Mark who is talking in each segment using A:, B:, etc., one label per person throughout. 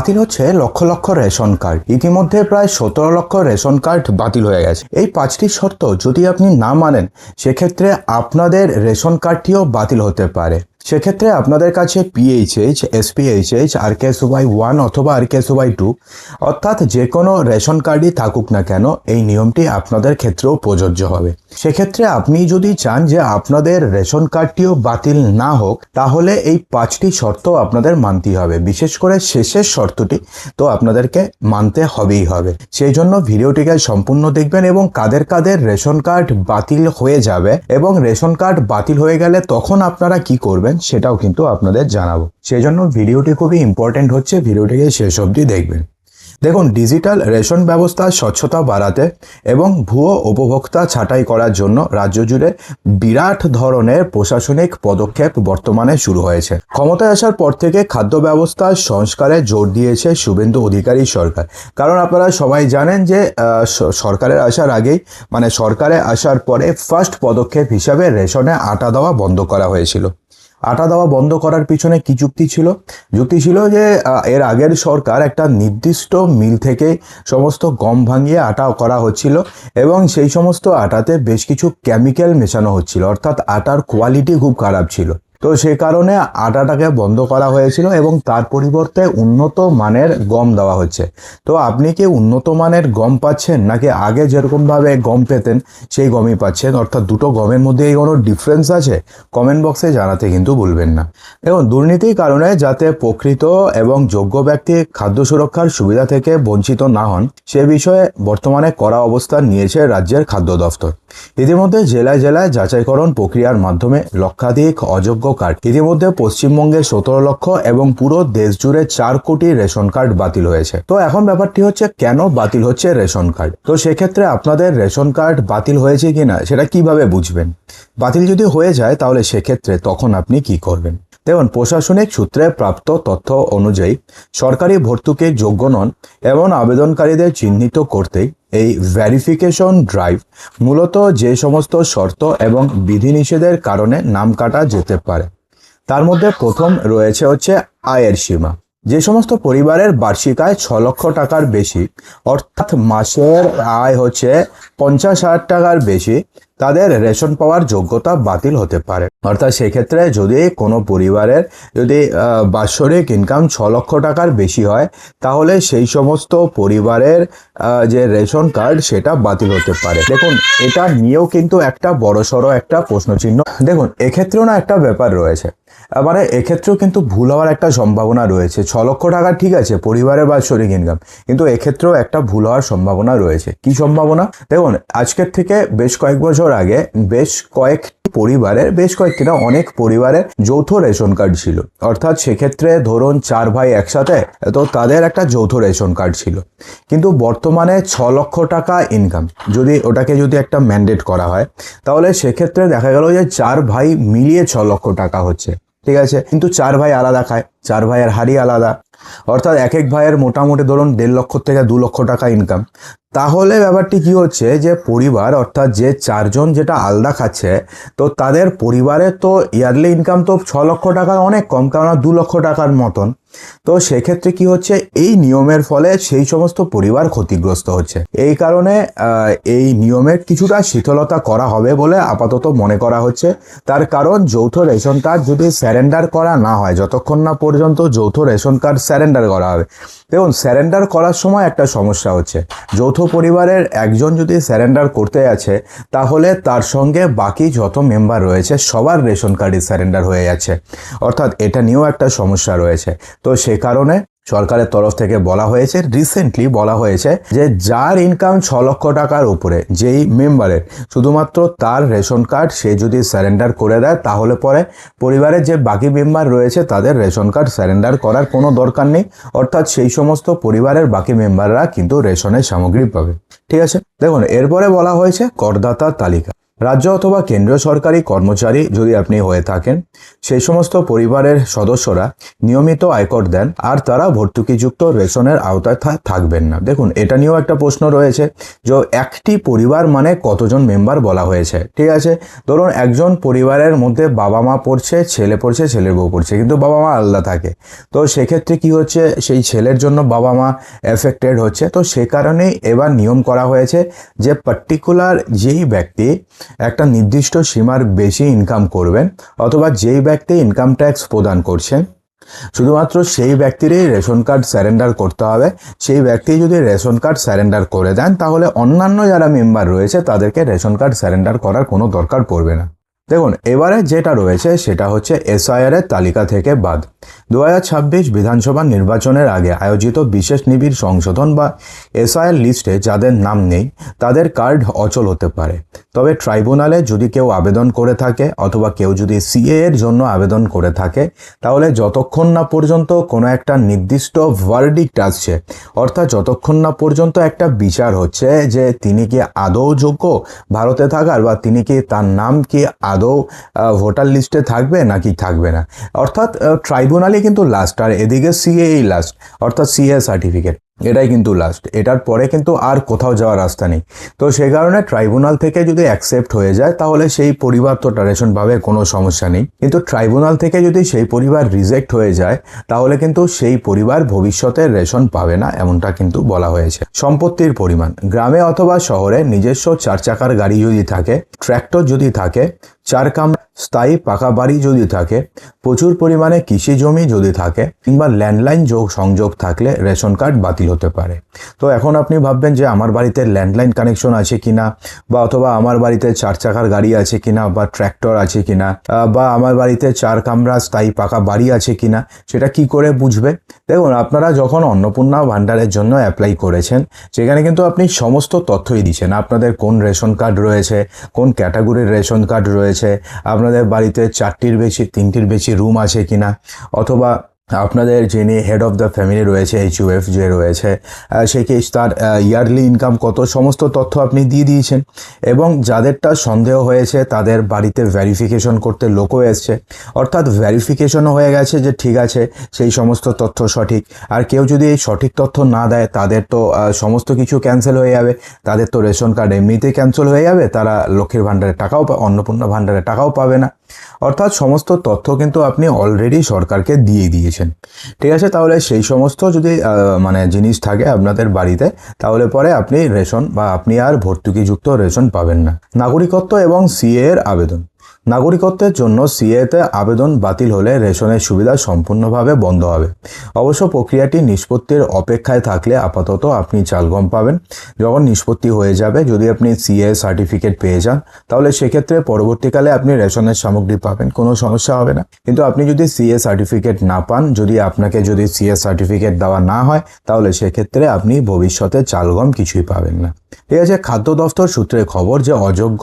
A: বাতিল হচ্ছে lakh lakh ration card. ইতিমধ্যে প্রায় 17 লক্ষ রেশন কার্ড বাতিল হয়ে গেছে। এই 5টি শর্ত যদি আপনি না মানেন সেক্ষেত্রে আপনাদের রেশন কার্ডটিও বাতিল হতে পারে। সেক্ষেত্রে আপনাদের কাছে পিএইচএইচ, এসপিএইচএইচ, আরকেএসওয়াই 1 অথবা আরকেএসওয়াই 2 অর্থাৎ যে কোনো রেশন কার্ডই থাকুক না কেন এই নিয়মটি আপনাদের ক্ষেত্রেও প্রযোজ্য হবে। সেক্ষেত্রে আপনি যদি চান যে আপনাদের রেশন কার্ডটিও বাতিল না হোক তাহলে এই 5টি শর্ত আপনাদের মানতেই হবে। বিশেষ করে শেষের শর্তটি তো আপনাদেরকে মানতে হবেই হবে। সেই জন্য ভিডিওটিকে সম্পূর্ণ দেখবেন এবং কাদের কাদের রেশন কার্ড বাতিল হয়ে যাবে এবং রেশন কার্ড বাতিল হয়ে গেলে তখন আপনারা কি করবেন সেটাও কিন্তু আপনাদের জানাবো। সেই জন্য ভিডিওটি খুবই ইম্পর্টেন্ট হচ্ছে, ভিডিওটিকে শেষ অবধি দেখবেন। দেখুন, ডিজিটাল রেশন ব্যবস্থার স্বচ্ছতা বাড়াতে এবং ভুয়ো উপভোক্তা ছাঁটাই করার জন্য রাজ্য জুড়ে বিরাট ধরনের প্রশাসনিক পদক্ষেপ বর্তমানে শুরু হয়েছে। ক্ষমতায় আসার পর থেকে খাদ্য ব্যবস্থার সংস্কারে জোর দিয়েছে শুভেন্দু অধিকারী সরকার। কারণ আপনারা সবাই জানেন যে সরকারে আসার পরে ফার্স্ট পদক্ষেপ হিসাবে রেশনে আটা দেওয়া বন্ধ করা হয়েছিল। আটা দেওয়া বন্ধ করার পিছনে কি যুক্তি ছিল যে এর আগের সরকার একটা নির্দিষ্ট মিল থেকে সমস্ত গম ভাঙিয়ে আটা করা হচ্ছিল এবং সেই সমস্ত আটাতে বেশ কিছু কেমিক্যাল মেশানো হচ্ছিল, অর্থাৎ আটার কোয়ালিটি খুব খারাপ ছিল। তো সেই কারণে আটাটাকে বন্ধ করা হয়েছিল এবং তার পরিবর্তে উন্নত মানের গম দেওয়া হচ্ছে। তো আপনি কি উন্নত মানের গম পাচ্ছেন নাকি আগে যেরকমভাবে গম পেতেন সেই গমই পাচ্ছেন? অর্থাৎ দুটো গমের মধ্যে এই কোনো ডিফারেন্স আছে? কমেন্ট বক্সে জানাতে কিন্তু ভুলবেন না। এবং দুর্নীতির কারণে যাতে প্রকৃত এবং যোগ্য ব্যক্তি খাদ্য সুরক্ষার সুবিধা থেকে বঞ্চিত না হন সে বিষয়ে বর্তমানে কড়া অবস্থান নিয়েছে রাজ্যের খাদ্য দফতর। ইতিমধ্যে জেলায় জেলায় যাচাইকরণ প্রক্রিয়ার মাধ্যমে লক্ষাধিক অযোগ্য কার্ড ইতিমধ্যে পশ্চিমবঙ্গে 17 লক্ষ এবং পুরো দেশ জুড়ে 4 কোটি রেশন কার্ড বাতিল হয়েছে। তো এখন ব্যাপারটি হচ্ছে কেন বাতিল হচ্ছে রেশন কার্ড। তো সেক্ষেত্রে আপনাদের রেশন কার্ড বাতিল হয়েছে কিনা সেটা কিভাবে বুঝবেন? বাতিল যদি হয়ে যায় তাহলে সেক্ষেত্রে তখন আপনি কি করবেন? দেখুন, প্রশাসনিক সূত্রে প্রাপ্ত তথ্য অনুযায়ী সরকারি ভর্তুকির যোগ্য নন এমন আবেদনকারীদের চিহ্নিত করতেই এই ভেরিফিকেশন ড্রাইভ। মূলত যে সমস্ত শর্ত এবং বিধিনিষেধের কারণে নাম কাটা যেতে পারে তার মধ্যে প্রথম রয়েছে হচ্ছে আয়ের সীমা। যে সমস্ত পরিবারের বার্ষিক আয় 6 লক্ষ টাকার বেশি অর্থাৎ মাসের আয় হচ্ছে 50,000 টাকার বেশি তাদের রেশন পাওয়ার যোগ্যতা বাতিল হতে পারে। অর্থাৎ সেক্ষেত্রে যদি কোনো পরিবারের যদি বাৎসরিক ইনকাম 6 লক্ষ টাকার বেশি হয় তাহলে সেই সমস্ত পরিবারের যে রেশন কার্ড সেটা বাতিল হতে পারে। দেখুন, এটা নিয়েও কিন্তু একটা বড়সড় একটা প্রশ্নচিহ্ন। দেখুন, এক্ষেত্রেও না একটা ব্যাপার রয়েছে, মানে এক্ষেত্রেও কিন্তু ভুল হওয়ার একটা সম্ভাবনা রয়েছে। 6 লক্ষ টাকা ঠিক আছে পরিবারের বাৎসরিক ইনকাম, কিন্তু এক্ষেত্রেও একটা ভুল হওয়ার সম্ভাবনা রয়েছে। কি সম্ভাবনা? দেখুন, আজকের থেকে বেশ কয়েক বছর আগে অনেক পরিবারের যৌথ রেশন কার্ড ছিল। অর্থাৎ সেক্ষেত্রে ধরুন 4 ভাই একসাথে, তো তাদের একটা যৌথ রেশন কার্ড ছিল। কিন্তু বর্তমানে 6 লক্ষ টাকা ইনকাম ওটাকে যদি একটা ম্যান্ডেট করা হয় তাহলে সেক্ষেত্রে দেখা গেল যে 4 ভাই মিলিয়ে 6 লক্ষ টাকা হচ্ছে। ঠিক আছে, কিন্তু 4 ভাই আলাদা খায়, 4 ভাইয়ের হাড়ি আলাদা, অর্থাৎ এক ভাইয়ের মোটামুটি ধরুন 1.5 লক্ষ থেকে 2 লক্ষ টাকা ইনকাম। তাহলে ব্যাপারটি কি হচ্ছে যে পরিবার অর্থাৎ যে 4 জন যেটা আলাদা খাচ্ছে তো তাদের পরিবারের তো ইয়ারলি ইনকাম তো 6 লক্ষ টাকার অনেক কম, কারণ 2 লক্ষ টাকার মতন। তো সেক্ষেত্রে কি হচ্ছে, এই নিয়মের ফলে সেই সমস্ত পরিবার ক্ষতিগ্রস্ত হচ্ছে। এই কারণে এই নিয়মের কিছুটা শিথিলতা করা হবে বলে আপাতত মনে করা হচ্ছে। তার কারণ যৌথ রেশন কার্ড যদি স্যারেন্ডার করা না হয়, যতক্ষণ না পর্যন্ত যৌথ রেশন কার্ড স্যারেন্ডার করা হবে। দেখুন, স্যারেন্ডার করার সময় একটা সমস্যা হচ্ছে, যৌথ পরিবারের একজন যদি স্যারেন্ডার করতে আছে তাহলে তার সঙ্গে বাকি যত মেম্বার রয়েছে সবার রেশন কার্ডই স্যারেন্ডার হয়ে যাচ্ছে। অর্থাৎ এটা নিয়েও একটা সমস্যা রয়েছে। তো সে কারণে সরকারের তরফ থেকে রিসেন্টলি বলা হয়েছে যে যার ইনকাম 6 লক্ষ টাকার উপরে যেই মেম্বারের শুধুমাত্র তার রেশন কার্ড সে যদি স্যারেন্ডার করে দেয় তাহলে পরে পরিবারের যে বাকি মেম্বার রয়েছে তাদের রেশন কার্ড স্যারেন্ডার করার কোনো দরকার নেই। অর্থাৎ সেই সমস্ত পরিবারের বাকি মেম্বাররা কিন্তু রেশনের সামগ্রী পাবে। ঠিক আছে, দেখুন এরপরে বলা হয়েছে করদাতার তালিকা। রাজ্য অথবা কেন্দ্রীয় সরকারি কর্মচারী যদি আপনি হয়ে থাকেন, সেই সমস্ত পরিবারের সদস্যরা নিয়মিত আয়কর দেন আর তারা ভর্তুকিযুক্ত রেশনের আওতায় থাকবেন না। দেখুন, এটা নিয়েও একটা প্রশ্ন রয়েছে যে একটি পরিবার মানে কতজন মেম্বার বলা হয়েছে। ঠিক আছে, ধরুন একজন পরিবারের মধ্যে বাবা মা পড়ছে, ছেলে পড়ছে, ছেলের বউ পড়ছে, কিন্তু বাবা মা আলাদা থাকে। তো সেক্ষেত্রে কি হচ্ছে, সেই ছেলের জন্য বাবা মা এফেক্টেড হচ্ছে। তো সে কারণেই এবার নিয়ম করা হয়েছে যে পার্টিকুলার যেই ব্যক্তি একটা নির্দিষ্ট সীমার বেশি ইনকাম করবেন অথবা যেই ব্যক্তি ইনকাম ট্যাক্স প্রদান করছেন, শুধুমাত্র সেই ব্যক্তিরই রেশন কার্ড স্যারেন্ডার করতে হবে। সেই ব্যক্তি যদি রেশন কার্ড স্যারেন্ডার করে দেন, তাহলে অন্যান্য যারা মেম্বার রয়েছে তাদেরকে রেশন কার্ড স্যারেন্ডার করার কোনো দরকার পড়বে না। দেখুন, এবারে যেটা রয়েছে সেটা হচ্ছে এসআইআর এর তালিকা থেকে বাদ। 2026 বিধানসভা নির্বাচনের আগে আয়োজিত বিশেষ নিবিড় সংশোধন বা এসআইআর লিস্টে যাদের নাম নেই তাদের কার্ড অচল হতে পারে। তবে ট্রাইব্যুনালে যদি কেউ আবেদন করে থাকে অথবা কেউ যদি সিএ এর জন্য আবেদন করে থাকে, তাহলে যতক্ষণ না পর্যন্ত কোনো একটা নির্দিষ্ট ভার্ডিক্ট আসছে, অর্থাৎ যতক্ষণ না পর্যন্ত একটা বিচার হচ্ছে যে তিনি কি আদৌ যোগ্য ভারতে থাকার, বা তিনি কি তার নাম কি আদৌ ভোটার লিস্টে থাকবে নাকি থাকবে না, অর্থাৎ ট্রাইব্যুনালই কিন্তু লাস্ট, আর এদিকে সিএই লাস্ট, অর্থাৎ সিএ সার্টিফিকেট এটাই কিন্তু লাস্ট। এটার পরে কিন্তু আর কোথাও যাওয়ার রাস্তা নেই। তো সেই কারণে ট্রাইব্যুনাল থেকে যদি অ্যাকসেপ্ট হয়ে যায় তাহলে সেই পরিবার তো রেশন পাবে, কোনো সমস্যা নেই। কিন্তু ট্রাইব্যুনাল থেকে যদি সেই পরিবার রিজেক্ট হয়ে যায় তাহলে কিন্তু সেই পরিবার ভবিষ্যতে রেশন পাবে না, এমনটা কিন্তু বলা হয়েছে। সম্পত্তির পরিমাণ, গ্রামে অথবা শহরে নিজস্ব 4 চাকার গাড়ি যদি থাকে, ট্র্যাক্টর যদি থাকে, 4 কামরা স্থায়ী পাকা বাড়ি যদি থাকে, প্রচুর পরিমাণে কৃষি জমি যদি থাকে, কিংবা ল্যান্ডলাইন সংযোগ থাকলে রেশন কার্ড বাতিল হতে পারে। তো এখন আপনি ভাববেন যে আমার বাড়িতে ল্যান্ডলাইন কানেকশন আছে কিনা, বা অথবা আমার বাড়িতে 4 চাকার গাড়ি আছে কিনা, বা ট্র্যাক্টর আছে কিনা, বা আমার বাড়িতে 4 কামরা স্থায়ী পাকা বাড়ি আছে কিনা, সেটা কি করে বুঝবে? দেখুন, আপনারা যখন অন্নপূর্ণা ভাণ্ডারের জন্য অ্যাপ্লাই করেছেন, সেখানে কিন্তু আপনি সমস্ত তথ্যই দিচ্ছেন। আপনাদের কোন রেশন কার্ড রয়েছে, কোন ক্যাটাগরির রেশন কার্ড রয়েছে, আপনাদের বাড়িতে 4টির বেশি 3টির বেশি রুম আছে কিনা, অথবা আপনাদের যিনি হেড অফ দ্য ফ্যামিলি রয়েছে, HUF যে রয়েছে, সে কি তার ইয়ারলি ইনকাম কত, সমস্ত তথ্য আপনি দিয়ে দিয়েছেন। এবং যাদেরটা সন্দেহ হয়েছে তাদের বাড়িতে ভেরিফিকেশন করতে লোকও এসছে, অর্থাৎ ভেরিফিকেশনও হয়ে গেছে যে ঠিক আছে সেই সমস্ত তথ্য সঠিক। আর কেউ যদি এই সঠিক তথ্য না দেয় তাদের তো সমস্ত কিছু ক্যান্সেল হয়ে যাবে, তাদের তো রেশন কার্ড এমনিতেই ক্যান্সেল হয়ে যাবে, তারা লক্ষ্মীর ভাণ্ডারের টাকাও অন্নপূর্ণা ভাণ্ডারের টাকাও পাবে না। অর্থাৎ সমস্ত তথ্য কিন্তু আপনি অলরেডি সরকারকে দিয়ে দিয়েছেন। ঠিক আছে, তাহলে সেই সমস্ত যদি জিনিস থাকে আপনাদের বাড়িতে, তাহলে পরে আপনি রেশন বা আপনি আর ভর্তুকিযুক্ত রেশন পাবেন না। নাগরিকত্ব এবং সিএ এর আবেদন। নাগরিকত্বের জন্য সিএতে আবেদন বাতিল হলে রেশনের সুবিধা সম্পূর্ণভাবে বন্ধ হবে। অবশ্য প্রক্রিয়াটি নিষ্পত্তির অপেক্ষায় থাকলে আপাতত আপনি চাল গম পাবেন। যখন নিষ্পত্তি হয়ে যাবে, যদি আপনি সিএ সার্টিফিকেট পেয়ে যান, তাহলে সেক্ষেত্রে পরবর্তীকালে আপনি রেশনের সামগ্রী পাবেন, কোনো সমস্যা হবে না। কিন্তু আপনি যদি সিএ সার্টিফিকেট না পান, আপনাকে যদি সিএ সার্টিফিকেট দেওয়া না হয়, তাহলে সেক্ষেত্রে আপনি ভবিষ্যতে চাল গম কিছুই পাবেন না। ঠিক আছে, খাদ্য দফতর সূত্রে খবর যে অযোগ্য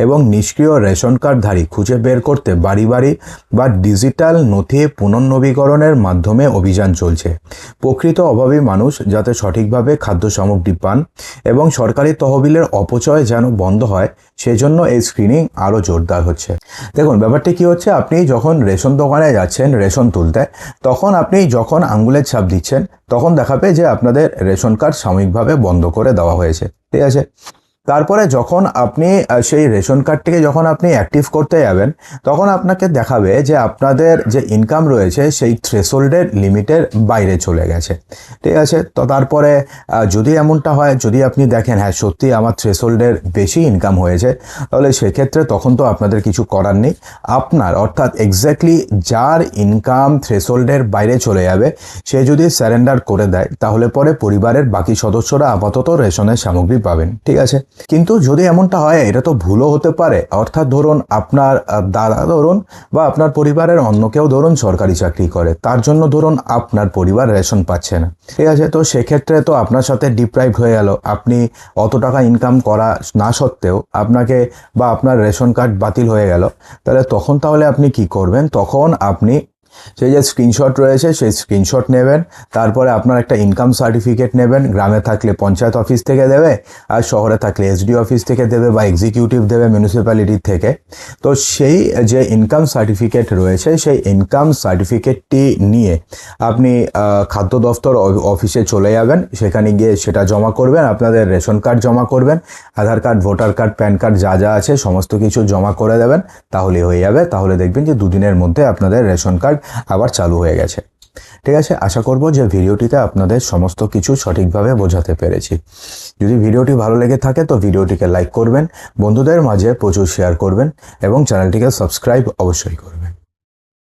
A: এবং নিষ্ক্রিয় রেশন কার্ডধারী খুঁজে বের করতে বাড়ি বাড়ি বা ডিজিটাল নথি পুনর্নবীকরণের মাধ্যমে অভিযান চলছে। প্রকৃত অভাবী মানুষ যাতে সঠিকভাবে খাদ্য সামগ্রী পান এবং সরকারি তহবিলের অপচয় যেন বন্ধ হয়, সেজন্য এই স্ক্রিনিং আরও জোরদার হচ্ছে। দেখুন, ব্যাপারটি কি হচ্ছে, আপনি যখন রেশন দোকানে যাচ্ছেন রেশন তুলতে, তখন আপনি যখন আঙ্গুলের ছাপ দিচ্ছেন তখন দেখাবে যে আপনাদের রেশন কার্ড সাময়িকভাবে বন্ধ করে দেওয়া হয়েছে। ঠিক আছে, তারপরে যখন আপনি সেই রেশন কার্ডটিকে যখন আপনি অ্যাক্টিভ করতে যাবেন, তখন আপনাকে দেখাবে যে আপনাদের যে ইনকাম রয়েছে সেই থ্রেশহোল্ডের লিমিটের বাইরে চলে গেছে। ঠিক আছে, তো তারপরে যদি এমনটা হয়, যদি আপনি দেখেন হ্যাঁ সত্যি আমার থ্রেশহোল্ডের বেশি ইনকাম হয়েছে, তাহলে সেক্ষেত্রে তখন তো আপনাদের কিছু করার নেই। আপনার অর্থাৎ এক্স্যাক্টলি যার ইনকাম থ্রেশহোল্ডের বাইরে চলে যাবে, সে যদি স্যারেন্ডার করে দেয়, তাহলে পরে পরিবারের বাকি সদস্যরা আপাতত রেশনের সামগ্রী পাবেন। ঠিক আছে, কিন্তু যদি এমনটা হয়, এটা তো ভুলও হতে পারে, অর্থাৎ ধরুন আপনার দাদা ধরুন বা আপনার পরিবারের অন্য কেউ ধরুন সরকারি চাকরি করে, তার জন্য ধরুন আপনার পরিবার রেশন পাচ্ছে না। ঠিক আছে, তো সেক্ষেত্রে তো আপনার সাথে ডিপ্রাইভড হয়ে গেল, আপনি অত টাকা ইনকাম করা না সত্ত্বেও আপনাকে বা আপনার রেশন কার্ড বাতিল হয়ে গেল, তাহলে তখন আপনি কি করবেন? তখন আপনি সেই যে স্ক্রিনশট রয়েছে সেই স্ক্রিনশট নেবেন, তারপরে আপনার একটা ইনকাম সার্টিফিকেট নেবেন, গ্রামে থাকলে পঞ্চায়েত অফিস থেকে দেবে, আর শহরে থাকলে এসডি অফিস থেকে দেবে বা এক্সিকিউটিভ দেবে মিউনিসিপ্যালিটি থেকে। তো সেই যে ইনকাম সার্টিফিকেট রয়েছে সেই ইনকাম সার্টিফিকেটটি নিয়ে আপনি খাদ্য দফতর অফিসে চলে যাবেন, সেখানে গিয়ে সেটা জমা করবেন, আপনাদের রেশন কার্ড জমা করবেন, Aadhaar card, voter card, PAN card যা যা আছে সমস্ত কিছু জমা করে দেবেন, তাহলে হয়ে যাবে। তাহলে দেখবেন যে দুদিনের মধ্যে আপনাদের রেশন কার্ড আবার চালু হয়ে গেছে। ঠিক আছে, আশা করব যে ভিডিওটিতে আপনাদের সমস্ত কিছু সঠিকভাবে বোঝাতে পেরেছি। যদি ভিডিওটি ভালো লেগে থাকে তো ভিডিওটিকে লাইক করবেন, বন্ধুদের মাঝে প্রচুর শেয়ার করবেন এবং চ্যানেলটিকে সাবস্ক্রাইব অবশ্যই করবেন।